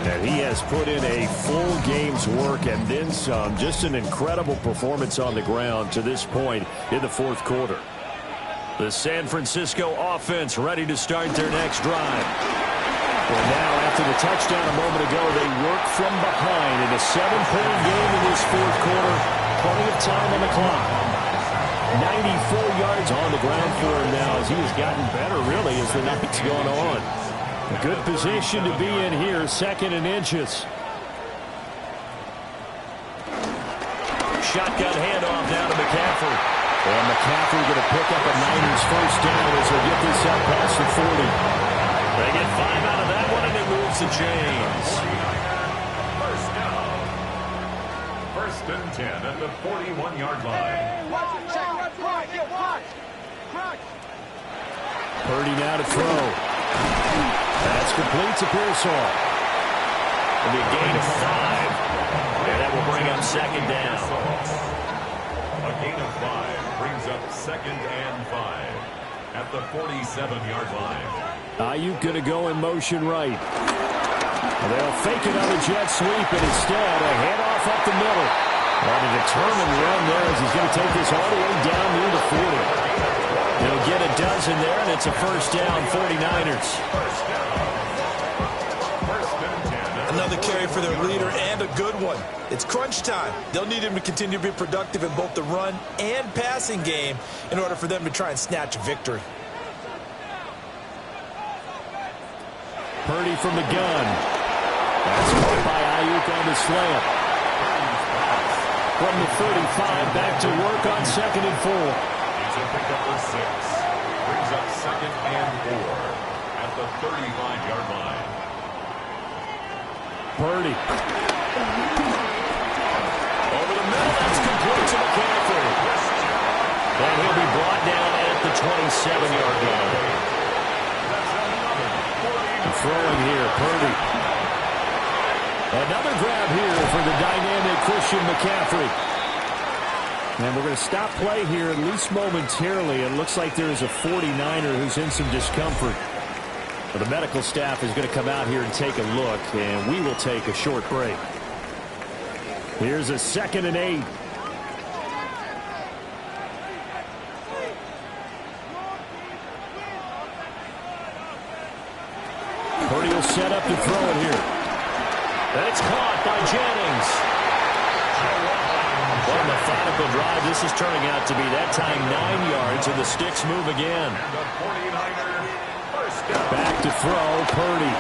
And he has put in a full game's work and then some. Just an incredible performance on the ground to this point in the fourth quarter. The San Francisco offense ready to start their next drive. And now, after the touchdown a moment ago, they work from behind in a 7-point game in this fourth quarter. Plenty of time on the clock. 94 yards on the ground for him now as he has gotten better, really, as the night's gone on. A good position to be in here, 2nd and inches. Shotgun handoff down to McCaffrey. And McCaffrey going to pick up a Niners first down as they get this out past the 40. They get 5 out of that one, and it moves the chains. First down. 1st and 10 at the 41-yard line. Purdy now to throw. That's complete to Pearsall. It'll be a gain of 5. And that will bring up 2nd down. A gain of 5 brings up 2nd and 5 at the 47-yard line. Ayuk going to go in motion right. They'll fake another jet sweep, and instead a handoff up the middle. On a determined run there as he's going to take this all the way down near the 40. They'll get a dozen there, and it's a first down, 49ers. Another carry for their leader, and a good one. It's crunch time. They'll need him to continue to be productive in both the run and passing game in order for them to try and snatch a victory. Purdy from the gun. That's caught by Ayuk on the slant. From the 35, back to work on 2nd and 4. He's a pickup of 6. Brings up 2nd and 4 at the 35-yard line. Purdy. Over the middle, that's complete to McCaffrey. And he'll be brought down at the 27-yard line. Throwing here, Purdy. Another grab here for the dynamic Christian McCaffrey. And we're going to stop play here, at least momentarily. It looks like there is a 49er who's in some discomfort. But the medical staff is going to come out here and take a look, and we will take a short break. Here's a 2nd and 8. Purdy will set up to throw it here. And it's caught by Jennings. What a methodical drive this is turning out to be. That time 9 yards, and the sticks move again. Back to throw, Purdy.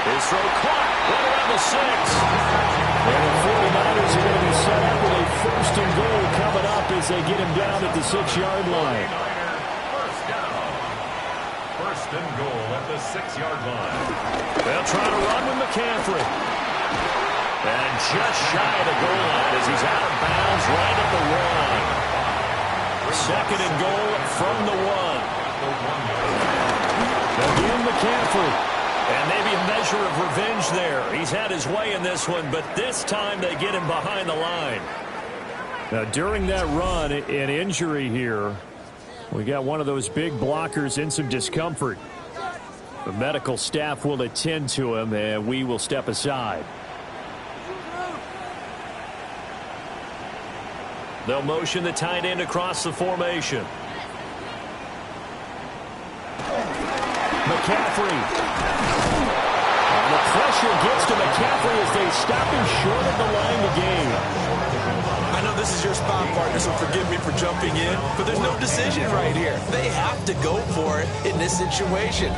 His throw caught right around the 6. And the 49ers are going to be set up with a 1st and goal coming up as they get him down at the 6-yard line. 1st and goal at the 6-yard line. They'll try to run with McCaffrey. And just shy of the goal line as he's out of bounds right at the 1. 2nd and goal from the 1. Again, McCaffrey. And maybe a measure of revenge there. He's had his way in this one, but this time they get him behind the line. Now, during that run, an injury here. We got one of those big blockers in some discomfort. The medical staff will attend to him, and we will step aside. They'll motion the tight end across the formation. McCaffrey. And the pressure gets to McCaffrey as they stop him short of the line to gain. I know this is your spot, partner, so forgive me for jumping in, but there's no decision right here. They have to go for it in this situation.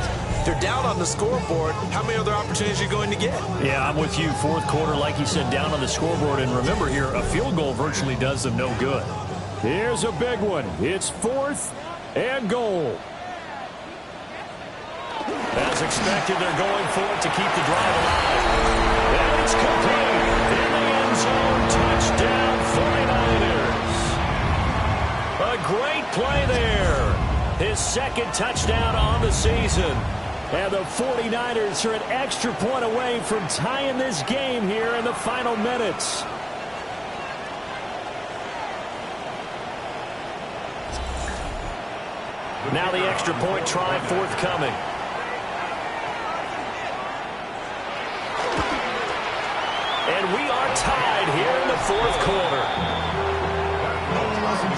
They're down on the scoreboard. How many other opportunities are you going to get? Yeah, I'm with you. Fourth quarter, like you said, down on the scoreboard. And remember here, a field goal virtually does them no good. Here's a big one. It's 4th and goal. As expected, they're going for it to keep the drive alive. And it's complete. In the end zone, touchdown 49ers. A great play there. His 2nd touchdown on the season. And the 49ers are an extra point away from tying this game here in the final minutes. Now the extra point try forthcoming. tied here in the fourth quarter.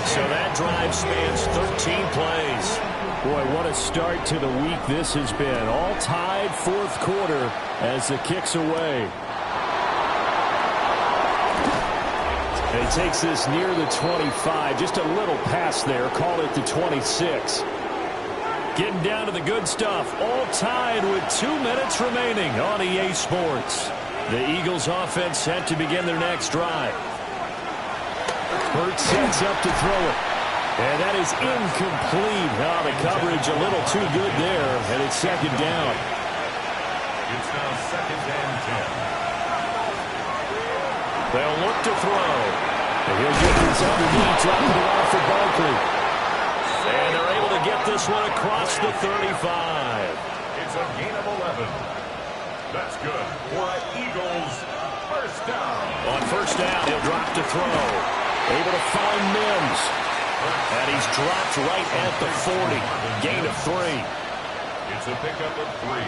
So that drive spans 13 plays. Boy, what a start to the week this has been. All tied fourth quarter as the kick's away. And he takes this near the 25. Just a little pass there. Call it the 26. Getting down to the good stuff. All tied with 2 minutes remaining on EA Sports. The Eagles offense set to begin their next drive. Hurts sets up to throw it. And that is incomplete. Oh, the coverage a little too good there, and it's second down. It's now second and 10. They'll look to throw. And he'll get this underneath, dropping it off for Barkley. And they're able to get this one across the 35. It's a gain of 11. That's good for an Eagles first down. On first down, he'll drop to throw. Able to find Mims. And he's dropped right at the 40. Gain of 3. It's a pickup of 3.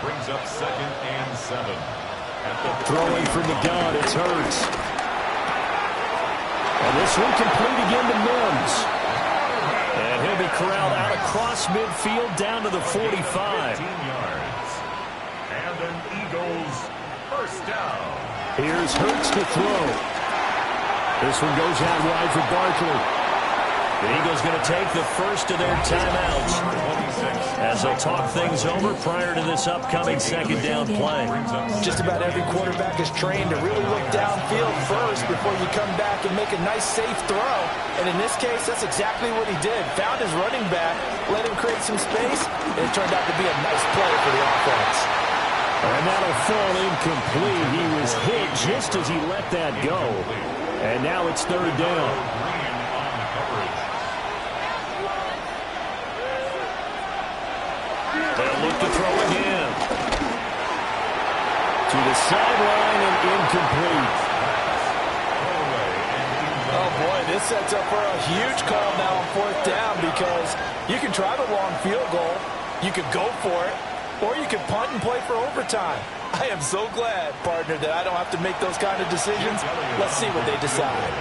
Brings up second and 7. At the throwing from the gun, it's Hurts. And this one complete again to Mims. And he'll be corralled out across midfield down to the 45. 15 yards. And an Eagles first down. Here's Hurts to throw. This one goes out wide for Barkley. The Eagles going to take the first of their timeouts as they'll talk things over prior to this upcoming second down play. Just about every quarterback is trained to really look downfield first before you come back and make a nice, safe throw. And in this case, that's exactly what he did. Found his running back, let him create some space, and it turned out to be a nice play for the offense. And that'll fall incomplete. He was hit just as he let that go. And now it's third down. They'll look to throw again. To the sideline and incomplete. Oh, boy, this sets up for a huge call now on fourth down because you can try the long field goal, you could go for it, or you could punt and play for overtime. I am so glad, partner, that I don't have to make those kind of decisions. Let's see what they decide.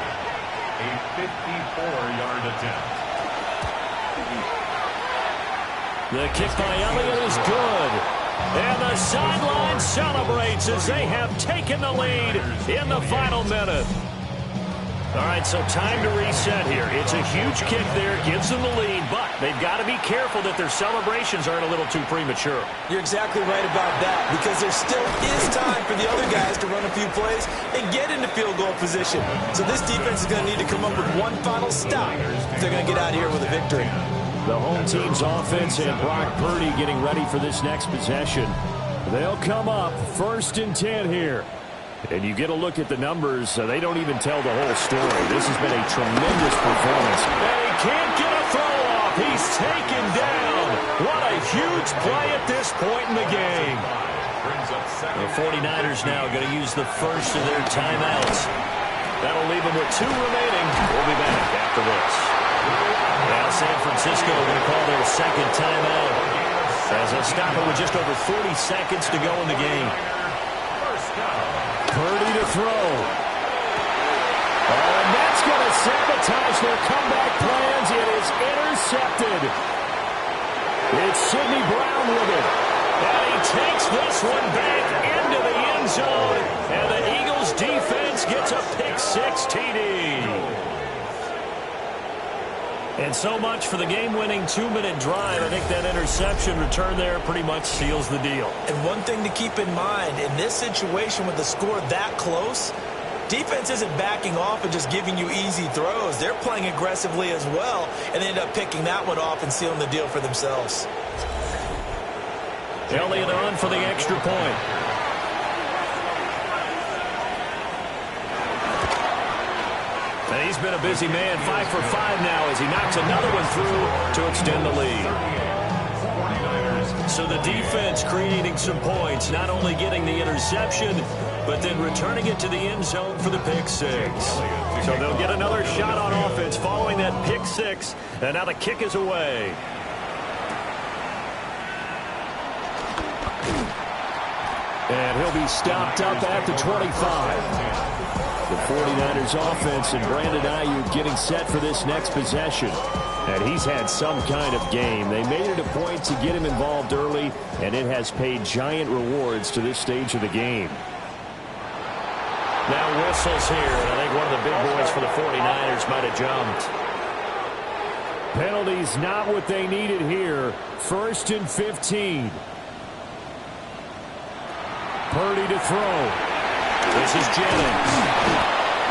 A 54-yard attempt. The kick by Elliott is good. And the sideline celebrates as they have taken the lead in the final minute. All right, so time to reset here. It's a huge kick there, gives them the lead, but they've got to be careful that their celebrations aren't a little too premature. You're exactly right about that, because there still is time for the other guys to run a few plays and get into field goal position. So this defense is going to need to come up with one final stop if they're going to get out of here with a victory. The home team's offense and Brock Purdy getting ready for this next possession. They'll come up first and 10 here. And you get a look at the numbers, they don't even tell the whole story. This has been a tremendous performance. And he can't get a throw off. He's taken down. What a huge play at this point in the game. The 49ers now going to use the first of their timeouts. That'll leave them with 2 remaining. We'll be back after this. Now San Francisco going to call their second timeout as they'll stop it with just over 40 seconds to go in the game. Purdy to throw. And that's going to sabotage their comeback plans. It is intercepted. It's Sidney Brown with it. And he takes this one back into the end zone. And the Eagles defense gets a pick-6 TD. And so much for the game-winning 2-minute drive. I think that interception return there pretty much seals the deal. And one thing to keep in mind, in this situation with the score that close, defense isn't backing off and just giving you easy throws. They're playing aggressively as well, and they end up picking that one off and sealing the deal for themselves. Elliott on for the extra point. And he's been a busy man, 5 for 5 now as he knocks another one through to extend the lead. So the defense creating some points, not only getting the interception, but then returning it to the end zone for the pick-6. So they'll get another shot on offense following that pick-6, and now the kick is away. And he'll be stopped up at the 25. The 49ers offense and Brandon Ayuk getting set for this next possession. And he's had some kind of game. They made it a point to get him involved early, and it has paid giant rewards to this stage of the game. Now whistles here, and I think one of the big boys for the 49ers might have jumped. Penalties not what they needed here. 1st and 15. Purdy to throw. This is Jennings.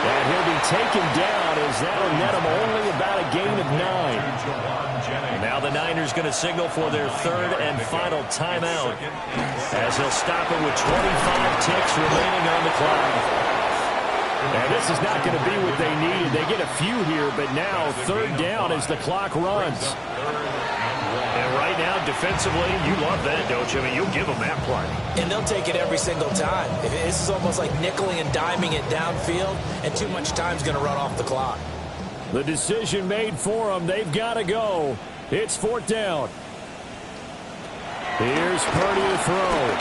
And he'll be taken down as that'll net him only about a gain of 9. Now the Niners going to signal for their 3rd and final timeout as he'll stop it with 25 ticks remaining on the clock. And this is not going to be what they needed. They get a few here, but now 3rd down as the clock runs. And right now, defensively, you love that, don't you? I mean, you'll give them that play. And they'll take it every single time. This is almost like nickeling and diming it downfield, and too much time's going to run off the clock. The decision made for them. They've got to go. It's 4th down. Here's Purdy to throw.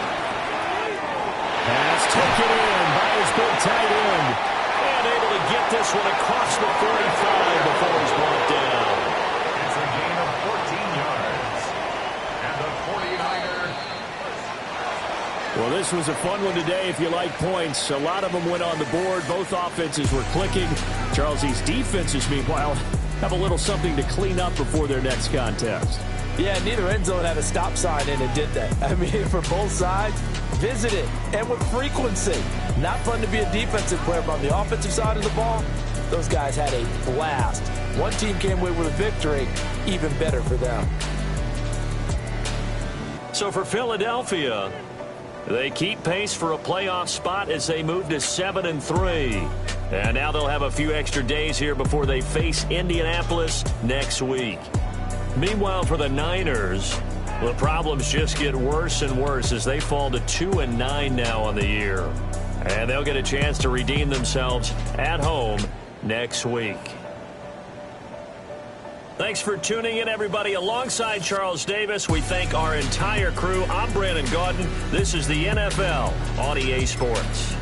Pass taken in by his big tight end. And able to get this one across the 45 before he's brought down. It's a gain of 14 yards. And the 49ers. Well, this was a fun one today if you like points. A lot of them went on the board. Both offenses were clicking. Charles, these defenses, meanwhile, have a little something to clean up before their next contest. Yeah, neither end zone had a stop sign in it, did they? I mean, for both sides, visit it, and with frequency. Not fun to be a defensive player, but on the offensive side of the ball, those guys had a blast. One team came away with a victory, even better for them. So for Philadelphia, they keep pace for a playoff spot as they move to 7-3. And now they'll have a few extra days here before they face Indianapolis next week. Meanwhile, for the Niners, the problems just get worse and worse as they fall to 2-9 now on the year. And they'll get a chance to redeem themselves at home next week. Thanks for tuning in, everybody. Alongside Charles Davis, we thank our entire crew. I'm Brandon Gaudin. This is the NFL on EA Sports.